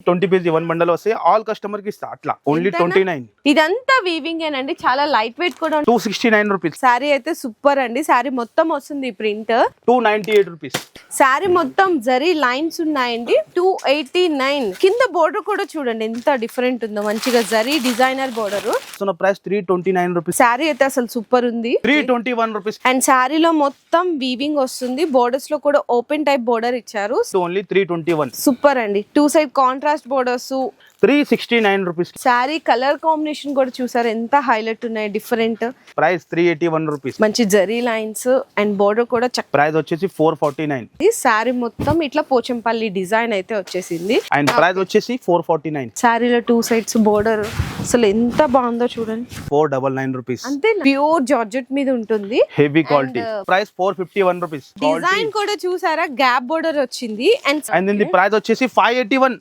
20 piece 1 bundle వస్తే all customer కి ఇస్తా అట్లా ఓన్లీ 29. ఇదంతా వీవింగ్ ఏనండి, చాలా లైట్ వెయిట్ కూడా ఉంటుంది. 269 రూపీస్. శారీ అయితే సూపర్ అండి. శారీ మొత్తం వస్తుంది ప్రింట్. 298 రూపీస్. శారీ మొత్తం జరీ లైన్స్ ఉన్నాయండి. 289. కింద బోర్డర్ కూడా చూడండి ఎంత డిఫరెంట్ ఉందో, మంచిగా zari designer border. So price 329 rupees. Sari అయితే అసలు సూపర్ ఉంది. 321 రూపీస్. అండ్ శారీలో మొత్తం వీవింగ్ వస్తుంది. బోర్డర్స్ లో కూడా ఓపెన్ టైప్ బోర్డర్ ఇచ్చారు. ఓన్లీ 321. సూపర్ అండి. 2 side contrast borders. 369 rupees. Sari colour combination కూడా చూసారు ఎంత హైలైట్ ఉన్నాయి, డిఫరెంట్. Price 381 rupees. మంచి జరీ లైన్స్ అండ్ బోర్డర్ కూడా చక్కగా. ప్రైస్ వచ్చేసి 449. ఈ శారీ మొత్తం ఇట్లా పోచంపల్లి డిజైన్ అయితే వచ్చేసింది. అండ్ ప్రైస్ వచ్చేసి 449. శారీలో 2 సైడ్స్ బోర్డర్ అసలు ఎంత బాగుందో చూడండి. 499 రూపీస్. అంతే, ప్యూర్ జార్జెట్ మీద ఉంటుంది. Heavy quality. Price 451 rupees. Design కూడా చూసారా, గ్యాప్ బోర్డర్ వచ్చింది. అండ్ దీని ప్రైస్ వచ్చేసి 581.